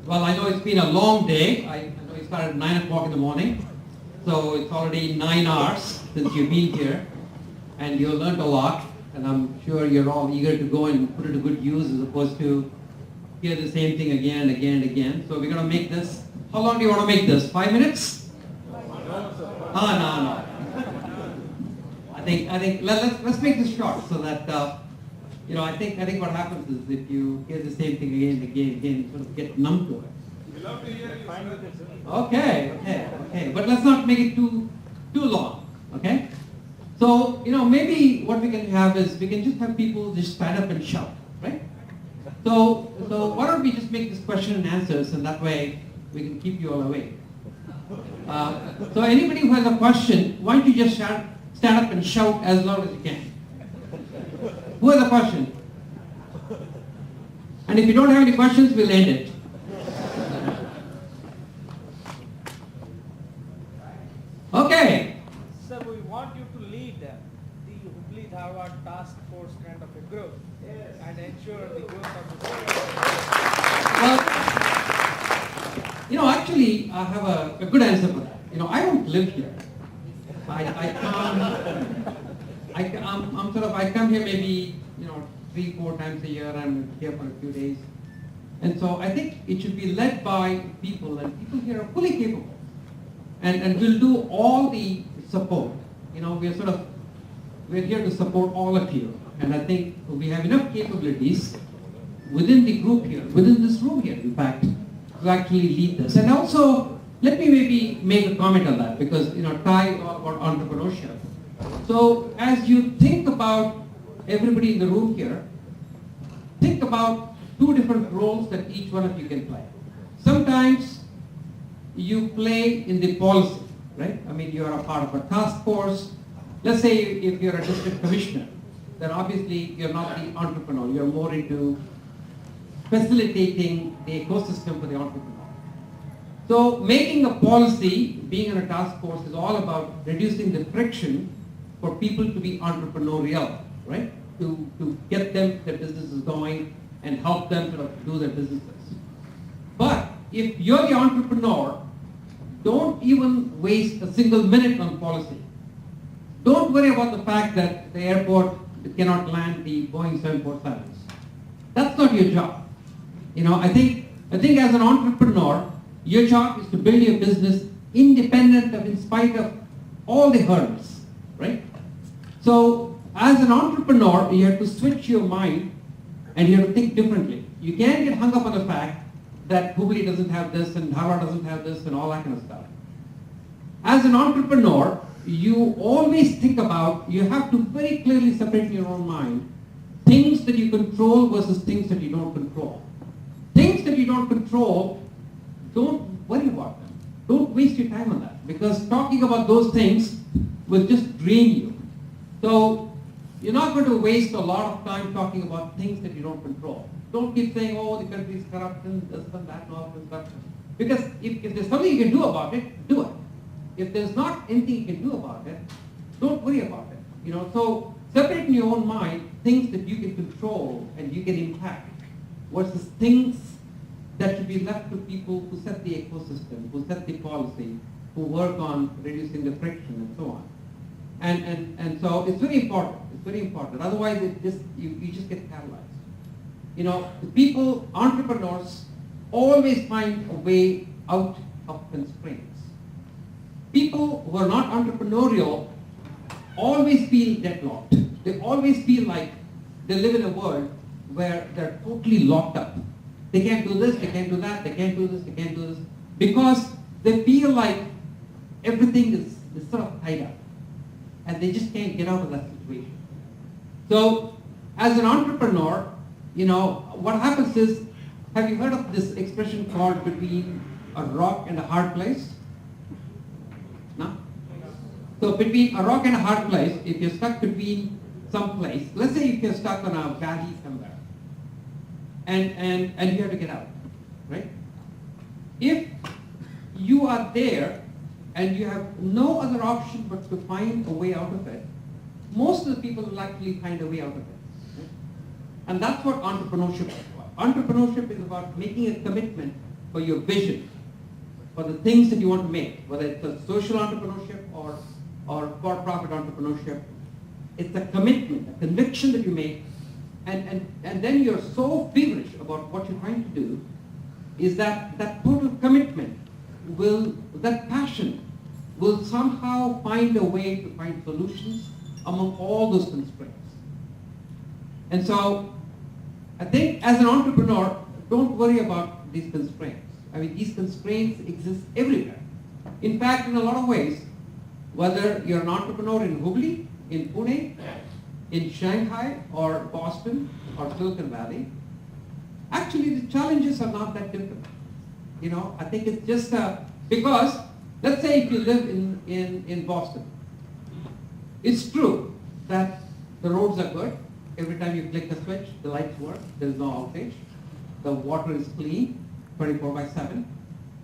Well, I know it's been a long day. I know it started at 9 o'clock in the morning. So it's already 9 hours since you've been here. And you learned a lot. And I'm sure you're all eager to go and put it to good use as opposed to hear the same thing again and again and again. So we're going to make this. How long do you want to make this? 5 minutes? No. I think let's make this short so that I think what happens is if you hear the same thing again and again and again, you sort of get numb to it. We love to hear you. Okay. But let's not make it too long. Okay? So, maybe what we can have is we can just have people just stand up and shout, right? So why don't we just make this question and answers, and that way we can keep you all awake. So anybody who has a question, why don't you just stand up and shout as loud as you can. Who has a question? And if you don't have any questions, we'll end it. Okay. Sir, we want you to lead the Hubli Dharwad task force kind of a group and ensure the growth of the state. Well, actually, I have a good answer for that. I don't live here. I come here maybe 3-4 times a year. I'm here for a few days, and so I think it should be led by people, and people here are fully capable, and we'll do all the support. We're here to support all of you, and I think we have enough capabilities within the group here, within this room here, in fact, to actually lead this. And also, let me maybe make a comment on that because TiE is all about entrepreneurship. So as you think about everybody in the room here, think about 2 different roles that each one of you can play. Sometimes you play in the policy, right? I mean, you are a part of a task force. Let's say if you're a district commissioner, then obviously you're not the entrepreneur. You're more into facilitating the ecosystem for the entrepreneur. So making a policy, being in a task force, is all about reducing the friction for people to be entrepreneurial, right? To get their businesses going and help them sort of do their businesses. But if you're the entrepreneur, don't even waste a single minute on policy. Don't worry about the fact that the airport cannot land the Boeing 747s. That's not your job. I think as an entrepreneur, your job is to build your business independent of, in spite of all the hurdles, right? So as an entrepreneur, you have to switch your mind and you have to think differently. You can't get hung up on the fact that Hubli doesn't have this and Dharwad doesn't have this and all that kind of stuff. As an entrepreneur, you always think about, you have to very clearly separate in your own mind things that you control versus things that you don't control. Things that you don't control, don't worry about them. Don't waste your time on that, because talking about those things will just drain you. So you're not going to waste a lot of time talking about things that you don't control. Don't keep saying, oh, the country is corruption, this and that, and all this corruption. Because if there's something you can do about it, do it. If there's not anything you can do about it, don't worry about it. So separate in your own mind things that you can control and you can impact versus things that should be left to people who set the ecosystem, who set the policy, who work on reducing the friction and so on. And so it's very important. It's very important. Otherwise, you just get paralyzed. The people, entrepreneurs, always find a way out of constraints. People who are not entrepreneurial always feel deadlocked. They always feel like they live in a world where they're totally locked up. They can't do this, they can't do that, they can't do this, they can't do this, because they feel like everything is sort of tied up and they just can't get out of that situation. So as an entrepreneur, what happens is, have you heard of this expression called between a rock and a hard place? No? So between a rock and a hard place, if you're stuck between some place, let's say if you're stuck on a valley somewhere, and you have to get out, right? If you are there and you have no other option but to find a way out of it, most of the people will actually find a way out of it. Right? And that's what entrepreneurship is about. Entrepreneurship is about making a commitment for your vision, for the things that you want to make, whether it's a social entrepreneurship or for-profit entrepreneurship. It's a commitment, a conviction that you make, and then you're so feverish about what you're trying to do, is that total commitment that passion will somehow find a way to find solutions among all those constraints. And so, I think as an entrepreneur, don't worry about these constraints. I mean, these constraints exist everywhere. In fact, in a lot of ways, whether you're an entrepreneur in Hubli, in Pune, in Shanghai, or Boston, or Silicon Valley, actually the challenges are not that different. You know, I think it's just because, let's say if you live in Boston, it's true that the roads are good. Every time you click the switch, the lights work, there's no outage. The water is clean, 24/7.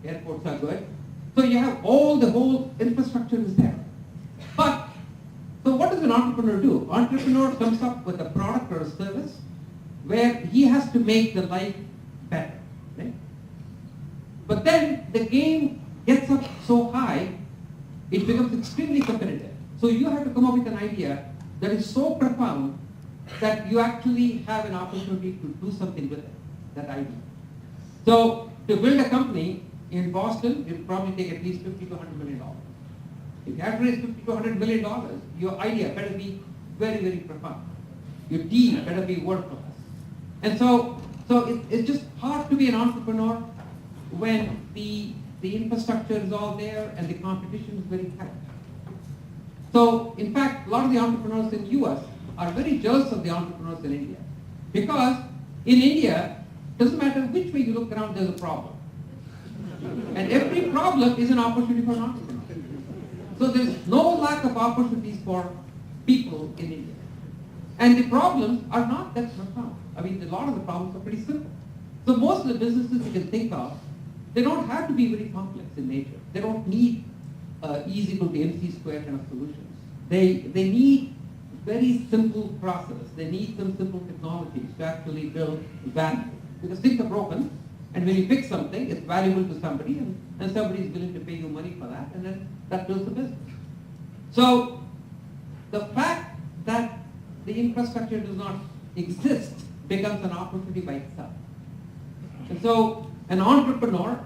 Airports are good. So you have the whole infrastructure is there. But, so what does an entrepreneur do? Entrepreneur comes up with a product or a service where he has to make the life better. Right? But then the game gets up so high, it becomes extremely competitive. So you have to come up with an idea that is so profound that you actually have an opportunity to do something with it, that idea. So to build a company in Boston, it will probably take at least $50 to $100 million. If you have to raise $50 to $100 million, your idea better be very, very profound. Your team better be world-class. And so it's just hard to be an entrepreneur when the infrastructure is all there and the competition is very tight. So, in fact, a lot of the entrepreneurs in the US are very jealous of the entrepreneurs in India. Because in India, it doesn't matter which way you look around, there's a problem. And every problem is an opportunity for an entrepreneur. So there's no lack of opportunities for people in India. And the problems are not that profound. I mean, a lot of the problems are pretty simple. So most of the businesses you can think of, they don't have to be very complex in nature. They don't need E is equal to MC squared kind of solutions. They need very simple process. They need some simple technologies to actually build value. Because things are broken, and when you fix something, it's valuable to somebody, and somebody is willing to pay you money for that, and then that builds the business. So the fact that the infrastructure does not exist becomes an opportunity by itself. And so an entrepreneur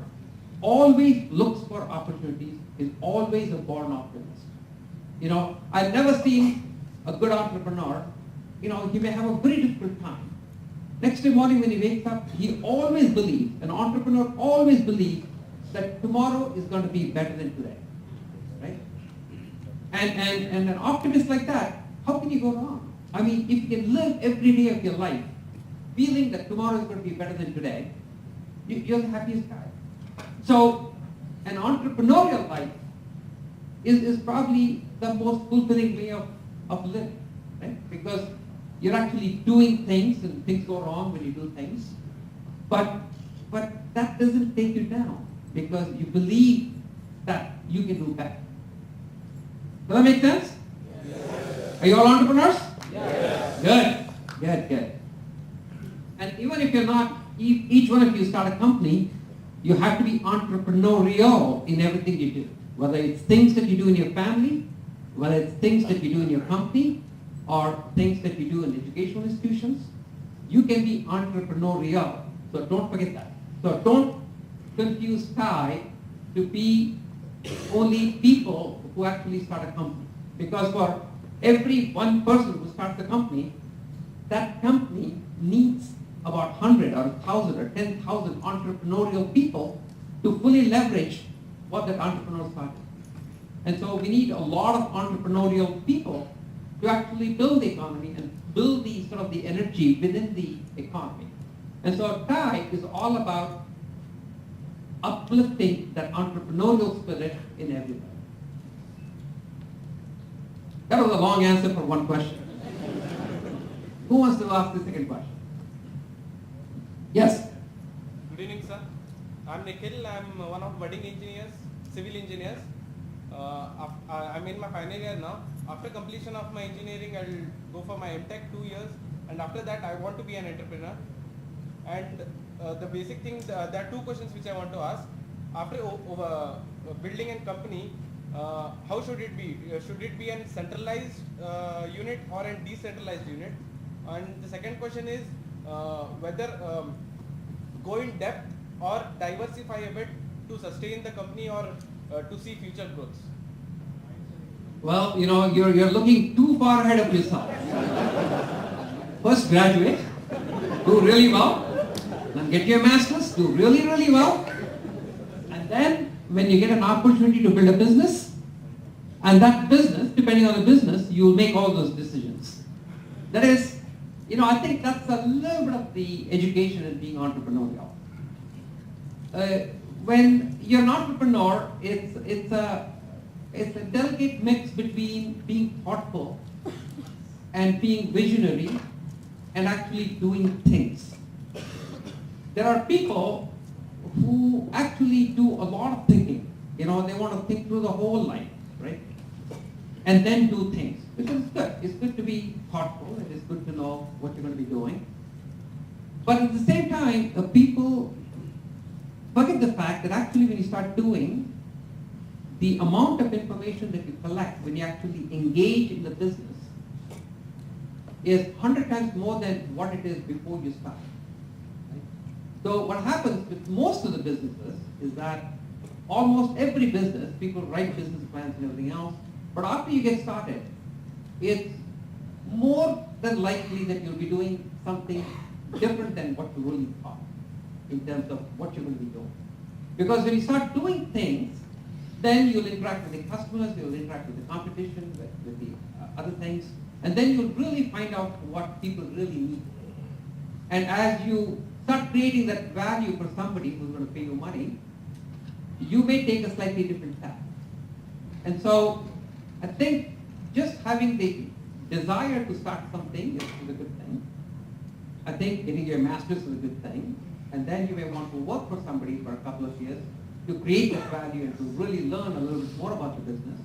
always looks for opportunities, is always a born optimist. You know, I've never seen a good entrepreneur, you know, he may have a very difficult time. Next morning when he wakes up, he always believes, an entrepreneur always believes that tomorrow is going to be better than today. Right? And an optimist like that, how can you go wrong? I mean, if you can live every day of your life feeling that tomorrow is going to be better than today, you're the happiest guy. So an entrepreneurial life is probably the most fulfilling way of living, right? Because you're actually doing things and things go wrong when you do things. But that doesn't take you down because you believe that you can do better. Does that make sense? Yes. Are you all entrepreneurs? Yes. Good. And even if you're not, each one of you start a company, you have to be entrepreneurial in everything you do. Whether it's things that you do in your family, whether it's things that you do in your company, or things that you do in educational institutions, you can be entrepreneurial. So don't forget that. So don't confuse TiE to be only people who actually start a company. Because for every one person who starts a company, that company needs about 100 or 1,000 or 10,000 entrepreneurial people to fully leverage what that entrepreneur started. And so we need a lot of entrepreneurial people to actually build the economy and build the sort of the energy within the economy. And so TiE is all about uplifting that entrepreneurial spirit in everybody. That was a long answer for one question. Who wants to ask the second question? Yes. Good evening, sir. I'm Nikhil. I'm one of budding engineers, civil engineers. I'm in my final year now. After completion of my engineering, I'll go for my MTech 2 years, and after that, I want to be an entrepreneur. And the basic thing, there are two questions which I want to ask. After building a company, how should it be? Should it be a centralized unit or a decentralized unit? And the second question is whether go in depth or diversify a bit to sustain the company or to see future growth. Well, you're looking too far ahead of yourself. First graduate, do really well, then get your master's, do really, really well, and then when you get an opportunity to build a business, and that business, depending on the business, you'll make all those decisions. That is, I think that's a little bit of the education in being entrepreneurial. When you're an entrepreneur, it's a delicate mix between being thoughtful and being visionary and actually doing things. There are people who actually do a lot of thinking. They want to think through the whole life, right? And then do things, which is good. It's good to be thoughtful. It is good to know what you're going to be doing. But at the same time, people forget the fact that actually when you start doing, the amount of information that you collect when you actually engage in the business is 100 times more than what it is before you start. Right? So what happens with most of the businesses is that almost every business, people write business plans and everything else, but after you get started, it's more than likely that you'll be doing something different than what you really thought in terms of what you're going to be doing. Because when you start doing things, then you'll interact with the customers, you'll interact with the competition, with the other things, and then you'll really find out what people really need. And as you start creating that value for somebody who's going to pay you money, you may take a slightly different path. And so I think just having the desire to start something is a good thing. I think getting your master's is a good thing. And then you may want to work for somebody for a couple of years to create that value and to really learn a little bit more about the business.